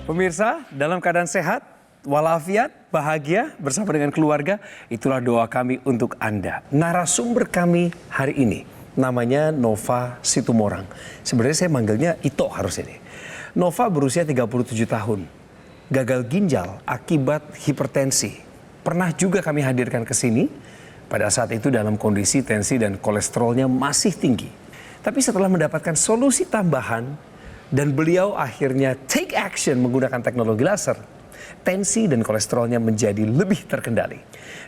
Pemirsa, dalam keadaan sehat, walafiat, bahagia bersama dengan keluarga, itulah doa kami untuk Anda. Narasumber kami hari ini namanya Nova Situmorang. Sebenarnya saya manggilnya Ito harus ini. Nova berusia 37 tahun, gagal ginjal akibat hipertensi. Pernah juga kami hadirkan ke sini, pada saat itu dalam kondisi tensi dan kolesterolnya masih tinggi. Tapi setelah mendapatkan solusi tambahan, dan beliau akhirnya take action menggunakan teknologi laser, tensi dan kolesterolnya menjadi lebih terkendali.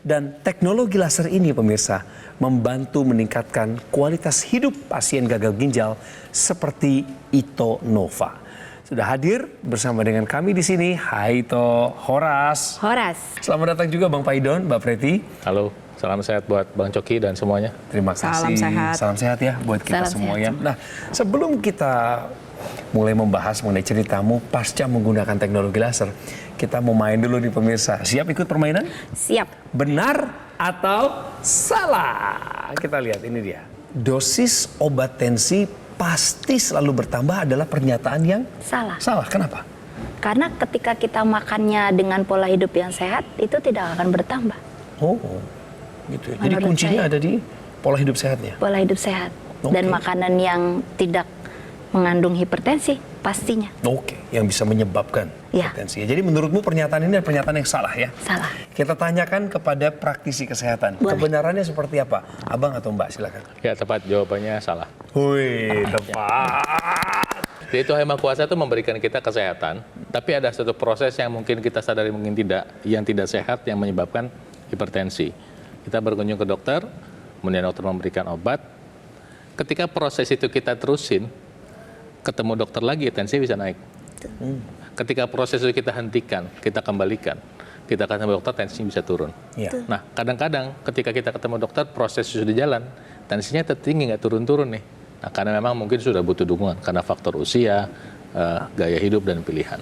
Dan teknologi laser ini pemirsa membantu meningkatkan kualitas hidup pasien gagal ginjal seperti Ito Nova. Sudah hadir bersama dengan kami di sini. Hai Ito, Horas. Selamat datang juga Bang Paidon, Mbak Preti. Halo, salam sehat buat Bang Coki dan semuanya. Terima kasih. Salam sehat ya buat kita semuanya. Nah, sebelum kita mulai membahas mengenai ceritamu pasca menggunakan teknologi laser, kita mau main dulu nih pemirsa. Siap ikut permainan? Siap. Benar atau salah? Kita lihat ini dia. Dosis obat tensi pasti selalu bertambah adalah pernyataan yang Salah. salah. Kenapa? Karena ketika kita makannya dengan pola hidup yang sehat, itu tidak akan bertambah. Oh, gitu. Jadi Menurut kuncinya saya, ada di pola hidup sehatnya. pola hidup sehat. Oke. Dan makanan yang tidak mengandung hipertensi pastinya. Oke, yang bisa menyebabkan Ya. hipertensi. Jadi menurutmu pernyataan ini adalah pernyataan yang salah ya? Salah. Kita tanyakan kepada praktisi kesehatan. Boleh. Kebenarannya seperti apa? Abang atau Mbak, silakan. Ya, tepat, jawabannya salah. Wih, tepat. Jadi Tuhan Yang Maha Kuasa itu memberikan kita kesehatan, tapi ada satu proses yang mungkin kita sadari mungkin tidak, yang tidak sehat yang menyebabkan hipertensi. Kita berkunjung ke dokter, kemudian dokter memberikan obat. Ketika proses itu kita terusin, ketemu dokter lagi, tensi bisa naik. Ketika proses itu kita hentikan, kita kembalikan, kita ketemu dokter, tensi bisa turun. Ya. Nah, kadang-kadang ketika kita ketemu dokter, proses sudah jalan, tensinya tertinggi, nggak turun-turun nih. Nah, karena memang mungkin sudah butuh dukungan, karena faktor usia, gaya hidup, dan pilihan.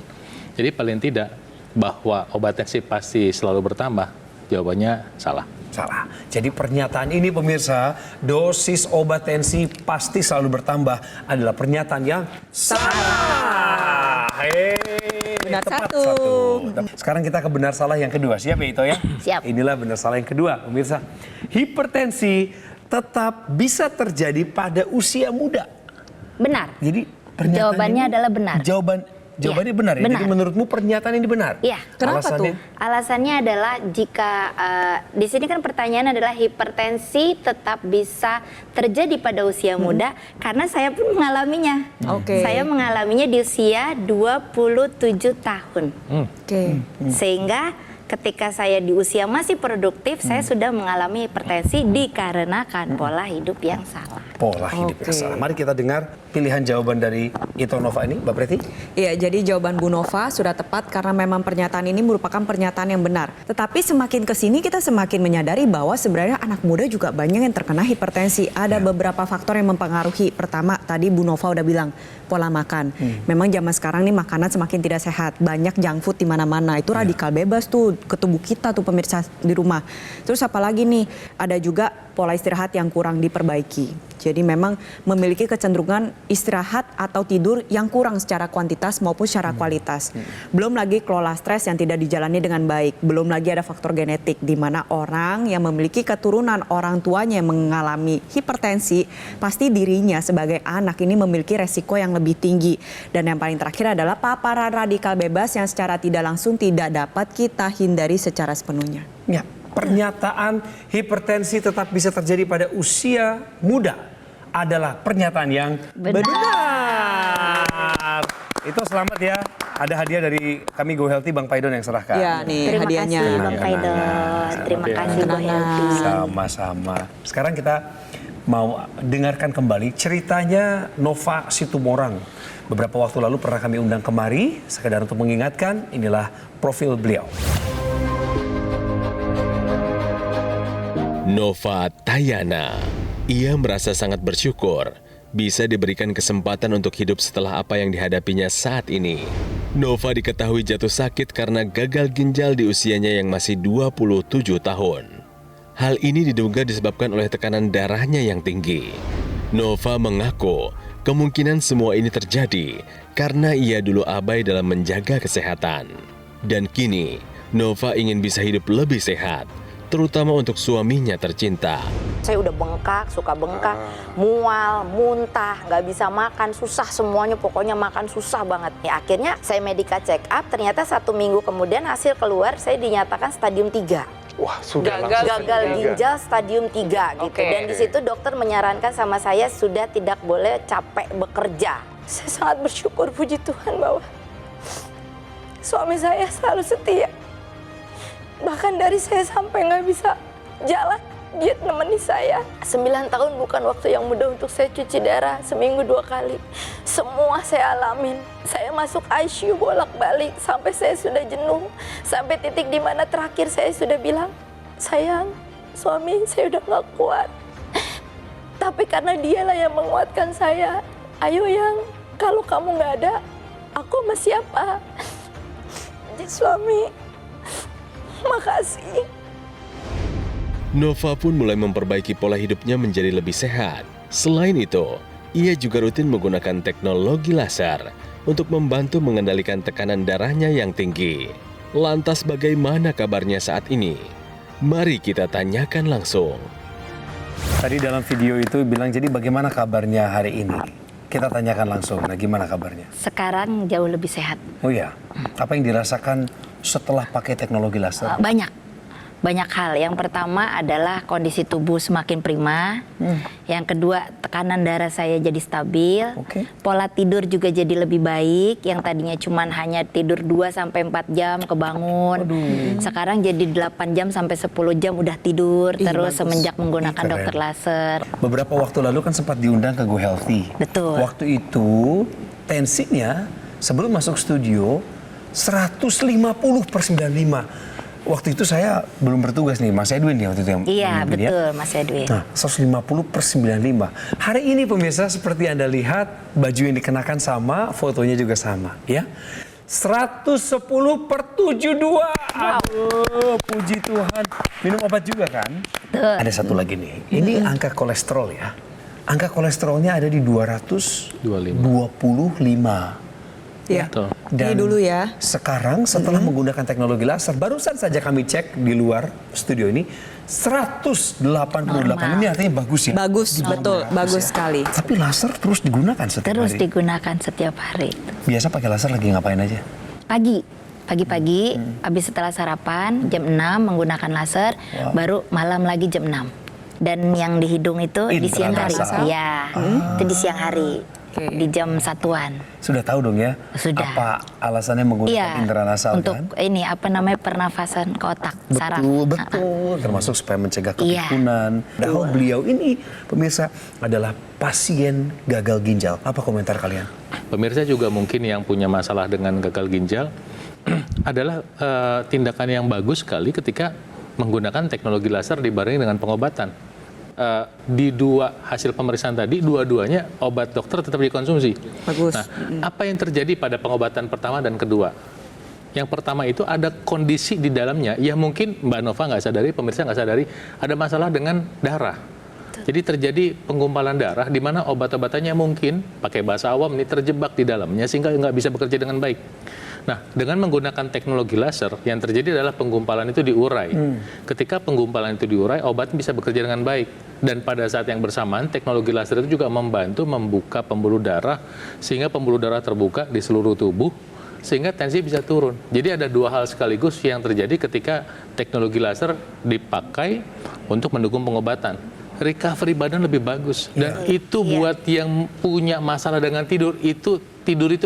Jadi paling tidak, bahwa obat tensi pasti selalu bertambah, jawabannya salah. Salah. Jadi pernyataan ini pemirsa, dosis obat tensi pasti selalu bertambah adalah pernyataan yang salah. Benar Tepat satu. Sekarang kita ke benar salah yang kedua. Siap ya Ito ya? Siap. Inilah benar salah yang kedua pemirsa. Hipertensi tetap bisa terjadi pada usia muda. Benar. Jadi pernyataan Jawabannya ini- adalah benar. Jawabannya benar ya? benar. Jadi menurutmu pernyataan ini benar? Iya. Kenapa Alasannya? tuh? Alasannya adalah jika di sini kan pertanyaan adalah hipertensi tetap bisa terjadi pada usia muda karena saya pun mengalaminya. Oke. Saya mengalaminya di usia 27 tahun. Oke. Sehingga ketika saya di usia masih produktif, saya sudah mengalami hipertensi dikarenakan pola hidup yang salah. Pola hidup yang Oke. salah. Mari kita dengar pilihan jawaban dari Ito Nova ini, Mbak Preti. Iya, jadi jawaban Bu Nova sudah tepat karena memang pernyataan ini merupakan pernyataan yang benar. Tetapi semakin ke sini kita semakin menyadari bahwa sebenarnya anak muda juga banyak yang terkena hipertensi. Ada beberapa faktor yang mempengaruhi. Pertama, tadi Bu Nova udah bilang pola makan. Memang zaman sekarang nih makanan semakin tidak sehat. Banyak junk food di mana-mana. Itu radikal bebas tuh ke tubuh kita tuh pemirsa di rumah. Terus apalagi nih, ada juga pola istirahat yang kurang diperbaiki. Jadi memang memiliki kecenderungan istirahat atau tidur yang kurang secara kuantitas maupun secara kualitas. Belum lagi kelola stres yang tidak dijalani dengan baik. Belum lagi ada faktor genetik di mana orang yang memiliki keturunan orang tuanya yang mengalami hipertensi, pasti dirinya sebagai anak ini memiliki resiko yang lebih tinggi. Dan yang paling terakhir adalah paparan radikal bebas yang secara tidak langsung tidak dapat kita hindari secara sepenuhnya. Ya, pernyataan hipertensi tetap bisa terjadi pada usia muda adalah pernyataan yang benar. Itu selamat ya. Ada hadiah dari kami Go Healthy Bang Paidon yang serahkan. Ya nih Terima hadiahnya. kasih Bang Kenangan. Paidon. Terima Oke. kasih Bu Kenangan. Helvi. Sama-sama. Sekarang kita mau dengarkan kembali ceritanya Nova Situmorang. Beberapa waktu lalu pernah kami undang kemari, sekedar untuk mengingatkan, inilah profil beliau. Nova Tayana. Ia merasa sangat bersyukur bisa diberikan kesempatan untuk hidup setelah apa yang dihadapinya saat ini. Nova diketahui jatuh sakit karena gagal ginjal di usianya yang masih 27 tahun. Hal ini diduga disebabkan oleh tekanan darahnya yang tinggi. Nova mengaku Kemungkinan semua ini terjadi karena ia dulu abai dalam menjaga kesehatan. Dan kini, Nova ingin bisa hidup lebih sehat, terutama untuk suaminya tercinta. Saya udah bengkak, suka bengkak, mual, muntah, nggak bisa makan, susah semuanya, pokoknya makan susah banget. Ya, akhirnya saya medical check up, ternyata 1 minggu kemudian hasil keluar, saya dinyatakan stadium 3. Wah, sudah langsung Gagal ginjal stadium 3 gitu. Oke. Dan di situ dokter menyarankan sama saya sudah tidak boleh capek bekerja. Saya sangat bersyukur, puji Tuhan, bahwa suami saya selalu setia. Bahkan dari saya sampai nggak bisa jalan, dia nemeni saya. 9 tahun bukan waktu yang mudah untuk saya cuci darah, seminggu 2 kali. Semua saya alamin. Saya masuk ICU bolak-balik sampai saya sudah jenuh. Sampai titik di mana terakhir saya sudah bilang, sayang, suami saya udah nggak kuat. Tapi karena dialah yang menguatkan saya. Ayo yang, kalau kamu nggak ada, aku sama siapa? Jadi suami, makasih. Nova pun mulai memperbaiki pola hidupnya menjadi lebih sehat. Selain itu, ia juga rutin menggunakan teknologi laser untuk membantu mengendalikan tekanan darahnya yang tinggi. Lantas bagaimana kabarnya saat ini? Mari kita tanyakan langsung. Tadi dalam video itu bilang, jadi bagaimana kabarnya hari ini? Kita tanyakan langsung, nah gimana kabarnya? Sekarang jauh lebih sehat. Oh ya, apa yang dirasakan setelah pakai teknologi laser? Banyak hal. Yang pertama adalah kondisi tubuh semakin prima. Yang kedua, tekanan darah saya jadi stabil. Oke. Pola tidur juga jadi lebih baik. Yang tadinya cuman hanya tidur 2-4 jam kebangun. Sekarang jadi 8 jam sampai 10 jam udah tidur. Terus semenjak menggunakan Keren. dokter laser. Beberapa waktu lalu kan sempat diundang ke Go Healthy. Betul. Waktu itu tensinya sebelum masuk studio 150/95. Waktu itu saya belum bertugas nih, Mas Edwin ya waktu itu yang Iya, memimpin ya. betul Mas Edwin. Nah, 150/95. Hari ini pemirsa seperti Anda lihat, baju yang dikenakan sama, fotonya juga sama ya. 110/72. Aduh, puji Tuhan. Minum obat juga kan? Betul. Ada satu lagi nih. Ini angka kolesterol ya. Angka kolesterolnya ada di 225. Ya. Betul. Ini dulu ya. Sekarang setelah menggunakan teknologi laser, barusan saja kami cek di luar studio ini 188. Normal. Ini artinya bagus ya. Bagus, betul, bagus sekali. Tapi laser terus digunakan setiap Terus hari. digunakan setiap hari. Biasa pakai laser lagi ngapain aja? Pagi-pagi, habis setelah sarapan, jam 6 menggunakan laser, baru malam lagi jam 6. Dan yang di hidung itu di siang hari. Intranasal. Iya, itu di siang hari. Di jam 1-an. Sudah tahu dong ya? Sudah. Apa alasannya menggunakan intranasal untuk kan? ini apa namanya pernafasan ke otak, saraf. Betul. Termasuk supaya mencegah Iya. kepikunan. Padahal beliau ini, pemirsa, adalah pasien gagal ginjal. Apa komentar kalian? Pemirsa juga mungkin yang punya masalah dengan gagal ginjal adalah tindakan yang bagus sekali ketika menggunakan teknologi laser dibarengi dengan pengobatan. Di 2 hasil pemeriksaan tadi, dua-duanya obat dokter tetap dikonsumsi. Bagus. Nah, apa yang terjadi pada pengobatan pertama dan kedua? Yang pertama itu ada kondisi di dalamnya yang mungkin Mbak Nova nggak sadari, pemirsa nggak sadari, ada masalah dengan darah. Jadi terjadi penggumpalan darah di mana obat-obatannya mungkin pakai bahasa awam ini terjebak di dalamnya sehingga nggak bisa bekerja dengan baik. Nah, dengan menggunakan teknologi laser, yang terjadi adalah penggumpalan itu diurai. Ketika penggumpalan itu diurai, obat bisa bekerja dengan baik. Dan pada saat yang bersamaan, teknologi laser itu juga membantu membuka pembuluh darah, sehingga pembuluh darah terbuka di seluruh tubuh, sehingga tensi bisa turun. Jadi ada 2 hal sekaligus yang terjadi ketika teknologi laser dipakai untuk mendukung pengobatan. Recovery badan lebih bagus. Dan itu buat yang punya masalah dengan tidur itu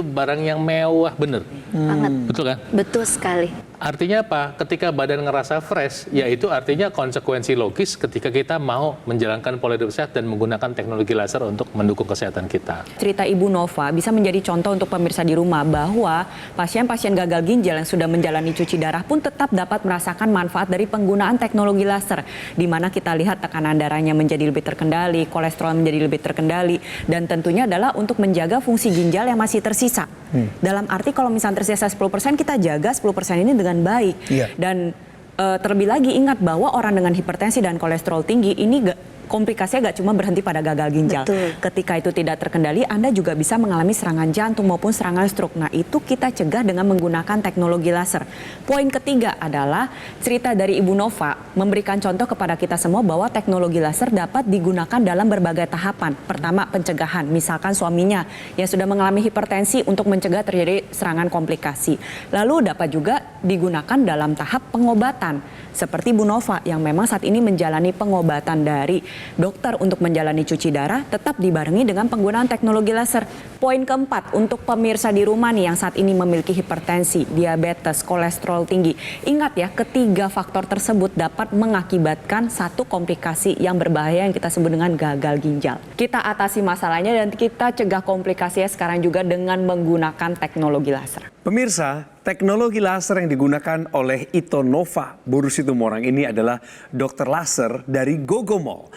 barang yang mewah bener. Banget. Betul kan? Betul sekali. Artinya apa? Ketika badan ngerasa fresh, ya itu artinya konsekuensi logis ketika kita mau menjalankan pola hidup sehat dan menggunakan teknologi laser untuk mendukung kesehatan kita. Cerita Ibu Nova bisa menjadi contoh untuk pemirsa di rumah bahwa pasien-pasien gagal ginjal yang sudah menjalani cuci darah pun tetap dapat merasakan manfaat dari penggunaan teknologi laser. Di mana kita lihat tekanan darahnya menjadi lebih terkendali, kolesterol menjadi lebih terkendali, dan tentunya adalah untuk menjaga fungsi ginjal yang masih tersisa. Dalam arti kalau misalnya tersisa 10%, kita jaga 10% ini dengan baik. Iya. Dan terlebih lagi ingat bahwa orang dengan hipertensi dan kolesterol tinggi ini komplikasinya nggak cuma berhenti pada gagal ginjal. Betul. Ketika itu tidak terkendali, Anda juga bisa mengalami serangan jantung maupun serangan stroke. Nah, itu kita cegah dengan menggunakan teknologi laser. Poin ketiga adalah cerita dari Ibu Nova memberikan contoh kepada kita semua bahwa teknologi laser dapat digunakan dalam berbagai tahapan. Pertama, pencegahan. Misalkan suaminya yang sudah mengalami hipertensi untuk mencegah terjadi serangan komplikasi. Lalu dapat juga digunakan dalam tahap pengobatan. Seperti Bu Nova yang memang saat ini menjalani pengobatan dari dokter untuk menjalani cuci darah, tetap dibarengi dengan penggunaan teknologi laser. Poin keempat, untuk pemirsa di rumah nih yang saat ini memiliki hipertensi, diabetes, kolesterol tinggi. Ingat ya, ketiga faktor tersebut dapat mengakibatkan satu komplikasi yang berbahaya yang kita sebut dengan gagal ginjal. Kita atasi masalahnya dan kita cegah komplikasinya sekarang juga dengan menggunakan teknologi laser. Pemirsa, teknologi laser yang digunakan oleh Ito Nova Buru Situmorang ini adalah dokter laser dari Gogomol.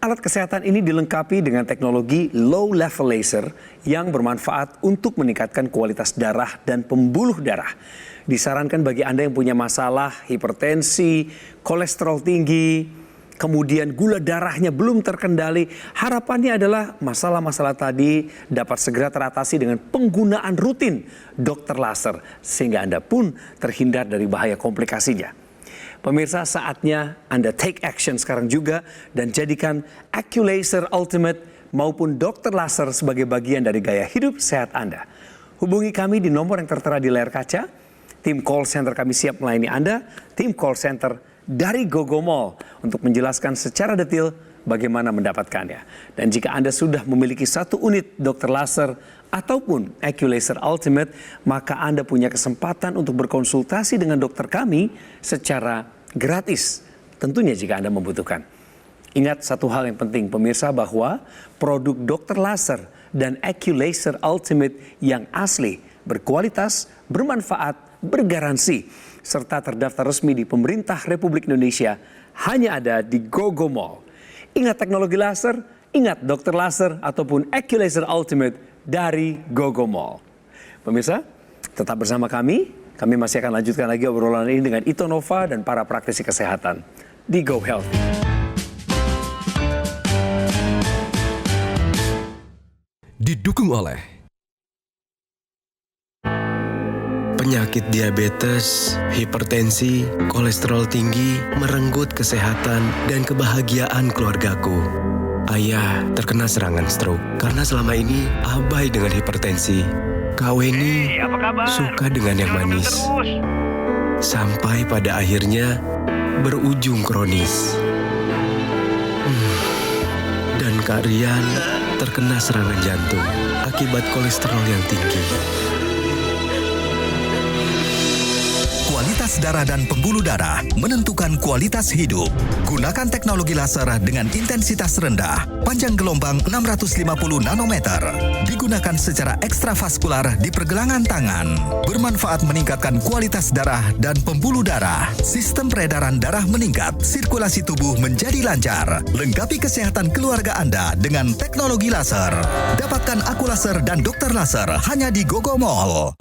Alat kesehatan ini dilengkapi dengan teknologi low level laser yang bermanfaat untuk meningkatkan kualitas darah dan pembuluh darah. Disarankan bagi Anda yang punya masalah hipertensi, kolesterol tinggi, kemudian gula darahnya belum terkendali. Harapannya adalah masalah-masalah tadi dapat segera teratasi dengan penggunaan rutin dokter laser, sehingga Anda pun terhindar dari bahaya komplikasinya. Pemirsa, saatnya Anda take action sekarang juga dan jadikan AccuLaser Ultimate maupun dokter laser sebagai bagian dari gaya hidup sehat Anda. Hubungi kami di nomor yang tertera di layar kaca. Tim call center kami siap melayani Anda. Tim call center dari Gogomol untuk menjelaskan secara detail bagaimana mendapatkannya. Dan jika Anda sudah memiliki satu unit dokter laser ataupun AccuLaser Ultimate, maka Anda punya kesempatan untuk berkonsultasi dengan dokter kami secara gratis. Tentunya jika Anda membutuhkan. Ingat satu hal yang penting pemirsa, bahwa produk dokter laser dan AccuLaser Ultimate yang asli, berkualitas, bermanfaat, bergaransi, serta terdaftar resmi di Pemerintah Republik Indonesia hanya ada di Gogomol. Ingat teknologi laser, ingat dokter laser ataupun AccuLaser Ultimate dari Gogomol. Pemirsa, tetap bersama kami. Kami masih akan lanjutkan lagi obrolan ini dengan Ito Nova dan para praktisi kesehatan di Go Healthy. Didukung oleh penyakit diabetes, hipertensi, kolesterol tinggi, merenggut kesehatan dan kebahagiaan keluargaku. Ayah terkena serangan stroke karena selama ini abai dengan hipertensi. Kak Weni suka dengan yang manis. Sampai pada akhirnya berujung kronis. Dan Kak Rian terkena serangan jantung akibat kolesterol yang tinggi. Kualitas darah dan pembuluh darah menentukan kualitas hidup. Gunakan teknologi laser dengan intensitas rendah, panjang gelombang 650 nanometer. Digunakan secara ekstravaskular di pergelangan tangan. Bermanfaat meningkatkan kualitas darah dan pembuluh darah. Sistem peredaran darah meningkat, sirkulasi tubuh menjadi lancar. Lengkapi kesehatan keluarga Anda dengan teknologi laser. Dapatkan AccuLaser dan dokter laser hanya di Gogomol.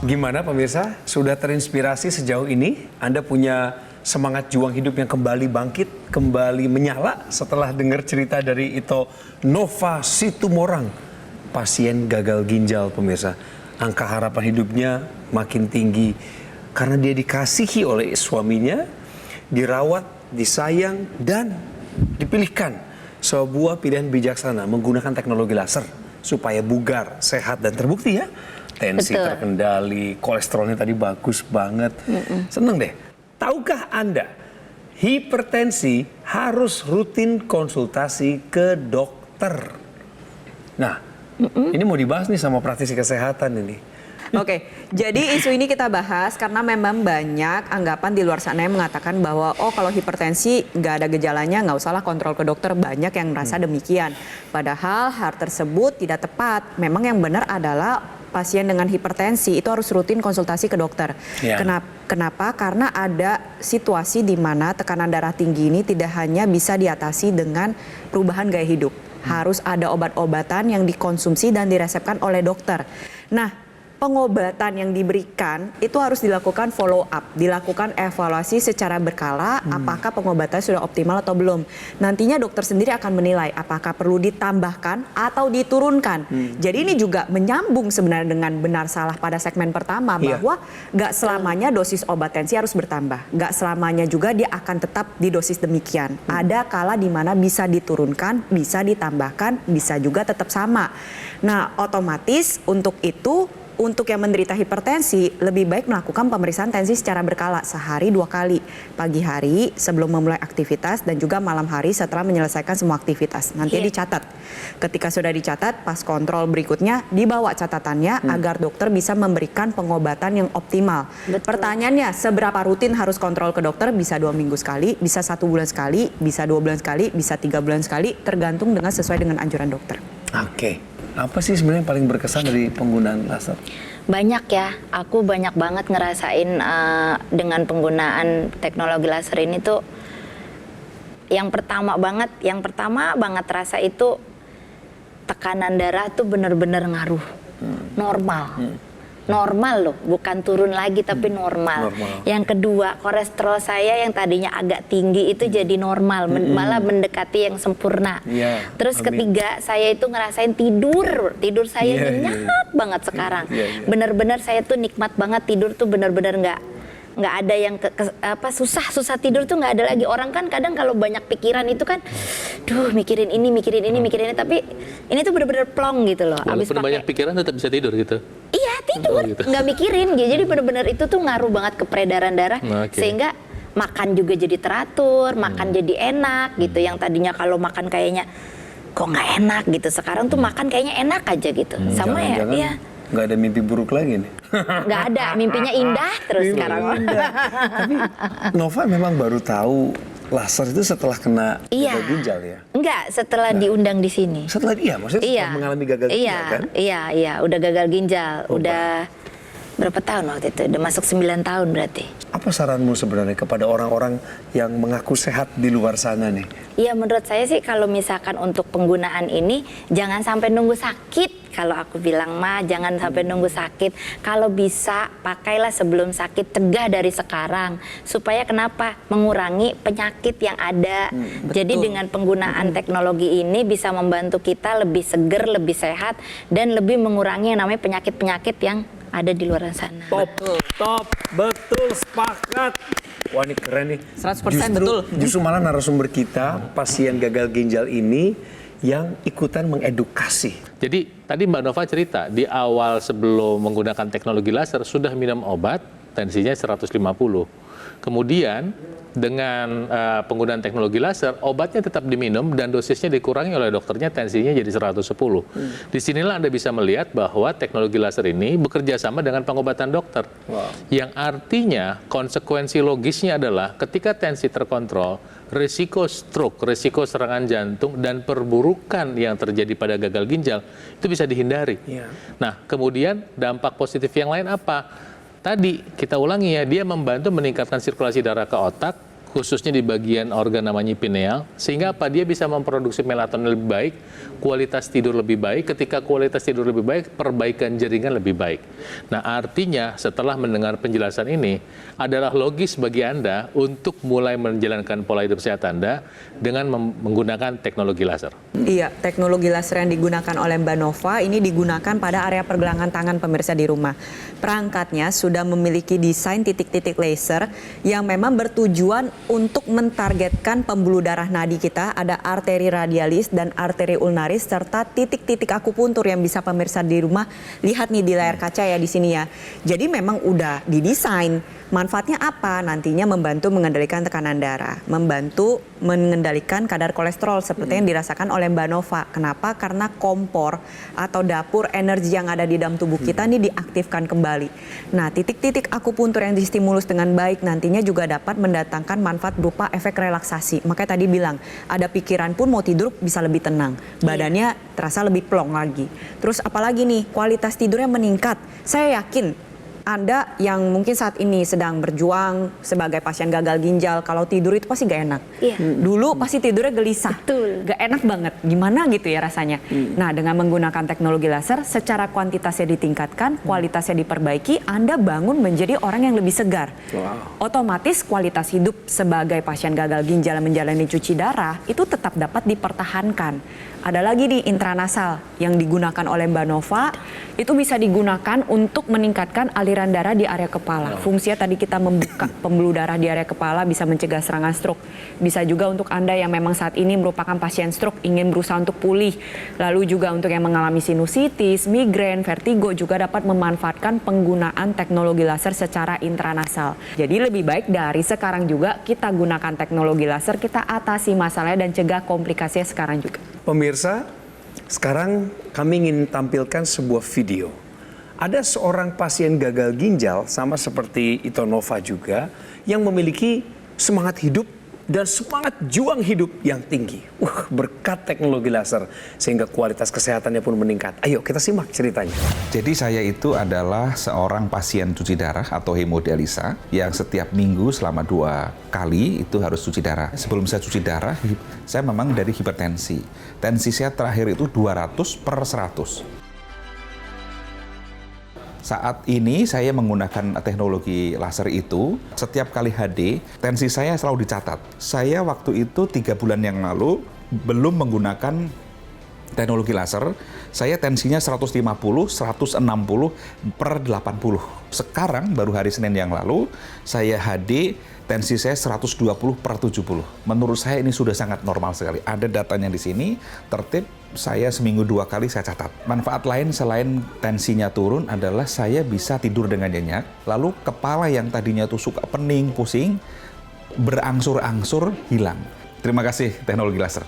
Gimana pemirsa? Sudah terinspirasi sejauh ini? Anda punya semangat juang hidup yang kembali bangkit, kembali menyala setelah dengar cerita dari Ito Nova Situmorang, pasien gagal ginjal pemirsa. Angka harapan hidupnya makin tinggi karena dia dikasihi oleh suaminya, dirawat, disayang, dan dipilihkan sebuah pilihan bijaksana menggunakan teknologi laser supaya bugar, sehat, dan terbukti ya. Tensi Betul. terkendali, kolesterolnya tadi bagus banget. Seneng deh. Tahukah Anda, hipertensi harus rutin konsultasi ke dokter. Nah, ini mau dibahas nih sama praktisi kesehatan ini. Oke, jadi isu ini kita bahas karena memang banyak anggapan di luar sana yang mengatakan bahwa kalau hipertensi nggak ada gejalanya, nggak usahlah kontrol ke dokter. Banyak yang merasa demikian. Padahal hal tersebut tidak tepat. Memang yang benar adalah pasien dengan hipertensi itu harus rutin konsultasi ke dokter. Ya. Kenapa? Karena ada situasi di mana tekanan darah tinggi ini tidak hanya bisa diatasi dengan perubahan gaya hidup. Harus ada obat-obatan yang dikonsumsi dan diresepkan oleh dokter. Nah, pengobatan yang diberikan itu harus dilakukan follow up, dilakukan evaluasi secara berkala apakah pengobatan sudah optimal atau belum. Nantinya dokter sendiri akan menilai apakah perlu ditambahkan atau diturunkan. Jadi ini juga menyambung sebenarnya dengan benar salah pada segmen pertama bahwa gak selamanya dosis obat tensi harus bertambah, gak selamanya juga dia akan tetap di dosis demikian. Ada kala di mana bisa diturunkan, bisa ditambahkan, bisa juga tetap sama. Nah, otomatis untuk itu, untuk yang menderita hipertensi, lebih baik melakukan pemeriksaan tensi secara berkala, sehari 2 kali. Pagi hari sebelum memulai aktivitas dan juga malam hari setelah menyelesaikan semua aktivitas. Nanti dicatat. Ketika sudah dicatat, pas kontrol berikutnya dibawa catatannya agar dokter bisa memberikan pengobatan yang optimal. Betul. Pertanyaannya, seberapa rutin harus kontrol ke dokter? Bisa 2 minggu sekali, bisa 1 bulan sekali, bisa 2 bulan sekali, bisa 3 bulan sekali, tergantung dengan sesuai dengan anjuran dokter. Oke. Apa sih sebenarnya yang paling berkesan dari penggunaan laser? Banyak ya, aku banyak banget ngerasain dengan penggunaan teknologi laser ini tuh. Yang pertama banget rasa itu tekanan darah tuh bener-bener ngaruh. Normal loh, bukan turun lagi tapi normal. Yang kedua, kolesterol saya yang tadinya agak tinggi itu jadi normal, malah mendekati yang sempurna. Terus ketiga, saya itu ngerasain tidur saya nyenyak banget sekarang. Bener-bener saya tuh nikmat banget tidur tuh, bener-bener nggak ada yang susah tidur tuh nggak ada lagi. Orang kan kadang kalau banyak pikiran itu kan, mikirin ini, tapi ini tuh bener-bener plong gitu loh. Walaupun banyak pikiran tetap bisa tidur gitu. Iya tidur, nggak mikirin gitu. Jadi bener-bener itu tuh ngaruh banget ke peredaran darah, sehingga makan juga jadi teratur, makan jadi enak gitu. Yang tadinya kalau makan kayaknya kok nggak enak gitu, sekarang tuh makan kayaknya enak aja gitu. Sama ya. Nggak ada mimpi buruk lagi nih. Nggak ada, mimpinya indah terus sekarang. Tapi Nova memang baru tahu laser itu setelah kena gagal ginjal ya? Enggak, setelah diundang di sini. Setelah maksudnya setelah mengalami gagal ginjal kan? Iya, udah gagal ginjal. Udah berapa tahun waktu itu? Udah masuk 9 tahun berarti. Apa saranmu sebenarnya kepada orang-orang yang mengaku sehat di luar sana nih? Iya, menurut saya sih kalau misalkan untuk penggunaan ini jangan sampai nunggu sakit. Kalau aku bilang jangan sampai nunggu sakit. Kalau bisa pakailah sebelum sakit, cegah dari sekarang. Supaya kenapa? Mengurangi penyakit yang ada. Jadi dengan penggunaan teknologi ini bisa membantu kita lebih seger, lebih sehat, dan lebih mengurangi yang namanya penyakit-penyakit yang ada di luar sana. Betul, sepakat. Wah, ini keren nih. 100% betul. Justru malah narasumber kita, pasien gagal ginjal ini yang ikutan mengedukasi. Jadi tadi Mbak Nova cerita di awal sebelum menggunakan teknologi laser sudah minum obat, tensinya 150. Kemudian dengan penggunaan teknologi laser, obatnya tetap diminum dan dosisnya dikurangi oleh dokternya, tensinya jadi 110. Disinilah Anda bisa melihat bahwa teknologi laser ini bekerja sama dengan pengobatan dokter. Yang artinya konsekuensi logisnya adalah ketika tensi terkontrol, risiko stroke, risiko serangan jantung, dan perburukan yang terjadi pada gagal ginjal itu bisa dihindari. Nah, kemudian dampak positif yang lain apa? Tadi kita ulangi ya, dia membantu meningkatkan sirkulasi darah ke otak, khususnya di bagian organ namanya pineal, sehingga apa? Dia bisa memproduksi melatonin lebih baik, kualitas tidur lebih baik. Ketika kualitas tidur lebih baik, perbaikan jaringan lebih baik. Nah, artinya setelah mendengar penjelasan ini, adalah logis bagi Anda untuk mulai menjalankan pola hidup sehat Anda dengan menggunakan teknologi laser. Iya, teknologi laser yang digunakan oleh Mbak Nova ini digunakan pada area pergelangan tangan pemirsa di rumah. Perangkatnya sudah memiliki desain titik-titik laser yang memang bertujuan untuk mentargetkan pembuluh darah nadi kita, ada arteri radialis dan arteri ulnaris serta titik-titik akupuntur yang bisa pemirsa di rumah lihat nih di layar kaca ya di sini ya. Jadi memang udah didesain. Manfaatnya apa? Nantinya membantu mengendalikan tekanan darah, membantu mengendalikan kadar kolesterol seperti yang dirasakan oleh Mbak Nova. Kenapa? Karena kompor atau dapur energi yang ada di dalam tubuh kita ini diaktifkan kembali. Nah, titik-titik akupuntur yang distimulus dengan baik nantinya juga dapat mendatangkan manfaat berupa efek relaksasi. Makanya tadi bilang, ada pikiran pun mau tidur bisa lebih tenang. Badannya terasa lebih plong lagi. Terus apalagi nih, kualitas tidurnya meningkat. Saya yakin Anda yang mungkin saat ini sedang berjuang sebagai pasien gagal ginjal, kalau tidur itu pasti gak enak. Iya. Dulu pasti tidurnya gelisah. Betul. Gak enak banget. Gimana gitu ya rasanya. Nah, dengan menggunakan teknologi laser, secara kuantitasnya ditingkatkan, kualitasnya diperbaiki, Anda bangun menjadi orang yang lebih segar. Wow. Otomatis kualitas hidup sebagai pasien gagal ginjal menjalani cuci darah itu tetap dapat dipertahankan. Ada lagi nih intranasal yang digunakan oleh Mbak Nova, itu bisa digunakan untuk meningkatkan aliran darah di area kepala. Fungsinya tadi kita membuka pembuluh darah di area kepala, bisa mencegah serangan stroke. Bisa juga untuk Anda yang memang saat ini merupakan pasien stroke, ingin berusaha untuk pulih. Lalu juga untuk yang mengalami sinusitis, migrain, vertigo juga dapat memanfaatkan penggunaan teknologi laser secara intranasal. Jadi lebih baik dari sekarang juga kita gunakan teknologi laser, kita atasi masalahnya dan cegah komplikasinya sekarang juga. Pemirsa, sekarang kami ingin tampilkan sebuah video. Ada seorang pasien gagal ginjal, sama seperti Ito Nova juga, yang memiliki semangat hidup dan semangat juang hidup yang tinggi. Berkat teknologi laser, sehingga kualitas kesehatannya pun meningkat. Ayo kita simak ceritanya. Jadi saya itu adalah seorang pasien cuci darah atau hemodialisa yang setiap minggu selama 2 kali itu harus cuci darah. Sebelum saya cuci darah, saya memang dari hipertensi. Tensi saya terakhir itu 200/100. Saat ini saya menggunakan teknologi laser itu, setiap kali HD, tensi saya selalu dicatat. Saya waktu itu 3 bulan yang lalu belum menggunakan teknologi laser, saya tensinya 150/160/80. Sekarang baru hari Senin yang lalu, saya HD, tensi saya 120/70. Menurut saya ini sudah sangat normal sekali. Ada datanya di sini, tertib. Saya seminggu 2 kali saya catat. Manfaat lain selain tensinya turun adalah saya bisa tidur dengan nyenyak. Lalu kepala yang tadinya tuh suka pening, pusing, berangsur-angsur hilang. Terima kasih teknologi laser.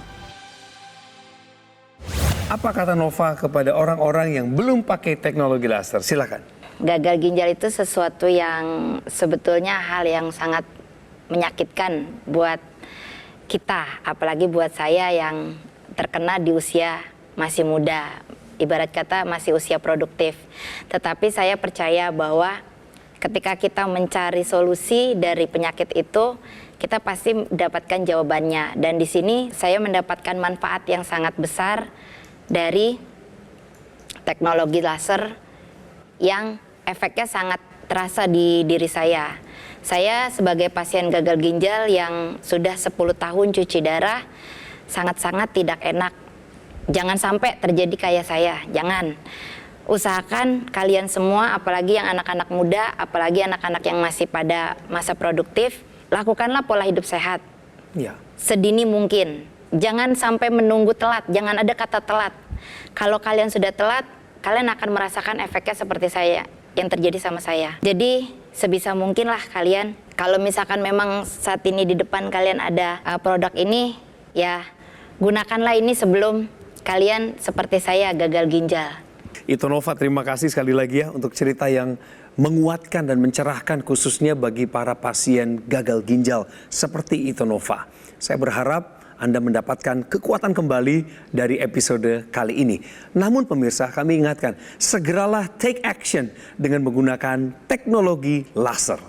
Apa kata Nova kepada orang-orang yang belum pakai teknologi laser? Silakan. Gagal ginjal itu sesuatu yang sebetulnya hal yang sangat menyakitkan buat kita, apalagi buat saya yang terkena di usia masih muda, ibarat kata masih usia produktif. Tetapi saya percaya bahwa ketika kita mencari solusi dari penyakit itu, kita pasti mendapatkan jawabannya. Dan di sini saya mendapatkan manfaat yang sangat besar dari teknologi laser yang efeknya sangat terasa di diri saya. Saya sebagai pasien gagal ginjal yang sudah 10 tahun cuci darah, sangat-sangat tidak enak. Jangan sampai terjadi kayak saya, jangan. Usahakan kalian semua, apalagi yang anak-anak muda, apalagi anak-anak yang masih pada masa produktif, lakukanlah pola hidup sehat. Ya. Sedini mungkin. Jangan sampai menunggu telat, jangan ada kata telat. Kalau kalian sudah telat, kalian akan merasakan efeknya seperti saya, yang terjadi sama saya. Jadi sebisa mungkin lah kalian, kalau misalkan memang saat ini di depan kalian ada produk ini, ya gunakanlah ini sebelum kalian seperti saya gagal ginjal. Ito Nova, terima kasih sekali lagi ya untuk cerita yang menguatkan dan mencerahkan khususnya bagi para pasien gagal ginjal seperti Ito Nova. Saya berharap Anda mendapatkan kekuatan kembali dari episode kali ini. Namun pemirsa, kami ingatkan, segeralah take action dengan menggunakan teknologi laser.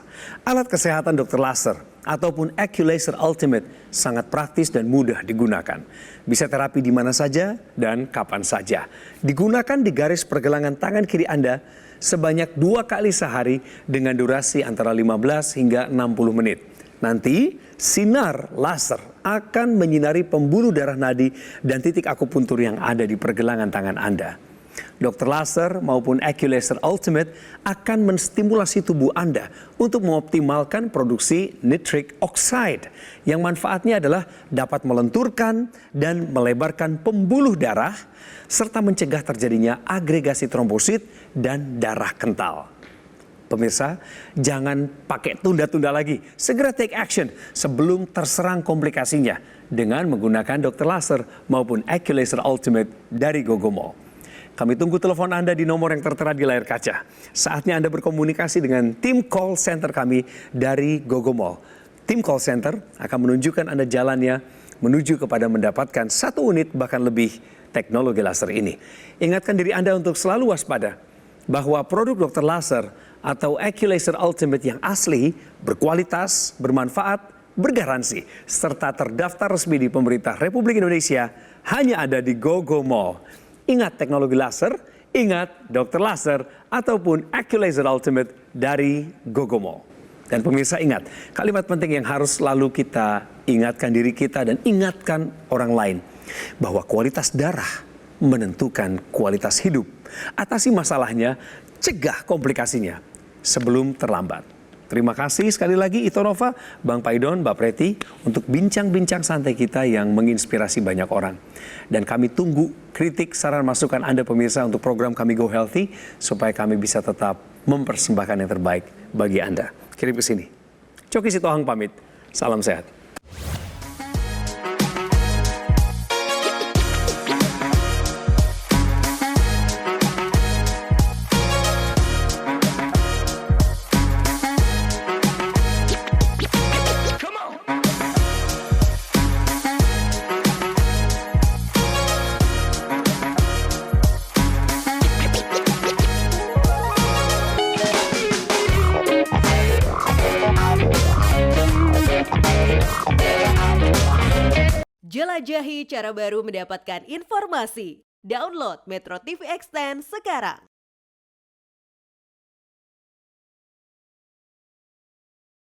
Alat kesehatan dokter laser ataupun AccuLaser Ultimate sangat praktis dan mudah digunakan. Bisa terapi di mana saja dan kapan saja. Digunakan di garis pergelangan tangan kiri Anda sebanyak 2 kali sehari dengan durasi antara 15 hingga 60 menit. Nanti sinar laser akan menyinari pembuluh darah nadi dan titik akupuntur yang ada di pergelangan tangan Anda. Dokter laser maupun AccuLaser Ultimate akan menstimulasi tubuh Anda untuk mengoptimalkan produksi nitric oxide yang manfaatnya adalah dapat melenturkan dan melebarkan pembuluh darah serta mencegah terjadinya agregasi trombosit dan darah kental. Pemirsa, jangan pakai tunda-tunda lagi. Segera take action sebelum terserang komplikasinya dengan menggunakan dokter laser maupun AccuLaser Ultimate dari Gogomall. Kami tunggu telepon Anda di nomor yang tertera di layar kaca. Saatnya Anda berkomunikasi dengan tim call center kami dari Gogomall. Tim call center akan menunjukkan Anda jalannya menuju kepada mendapatkan 1 unit bahkan lebih teknologi laser ini. Ingatkan diri Anda untuk selalu waspada bahwa produk dokter laser atau AccuLaser Ultimate yang asli, berkualitas, bermanfaat, bergaransi, serta terdaftar resmi di pemerintah Republik Indonesia hanya ada di GoGo Mall. Ingat teknologi laser, ingat dokter laser, ataupun AccuLaser Ultimate dari GoGo Mall. Dan pemirsa ingat, kalimat penting yang harus selalu kita ingatkan diri kita dan ingatkan orang lain. Bahwa kualitas darah menentukan kualitas hidup. Atasi masalahnya, cegah komplikasinya sebelum terlambat. Terima kasih sekali lagi Ito Nova, Bang Paidon, Mbak Preti untuk bincang-bincang santai kita yang menginspirasi banyak orang. Dan kami tunggu kritik, saran, masukan Anda pemirsa untuk program kami Go Healthy supaya kami bisa tetap mempersembahkan yang terbaik bagi Anda. Kirim ke sini. Coki Sitohang pamit. Salam sehat. Jelajahi cara baru mendapatkan informasi. Download Metro TV Extend sekarang.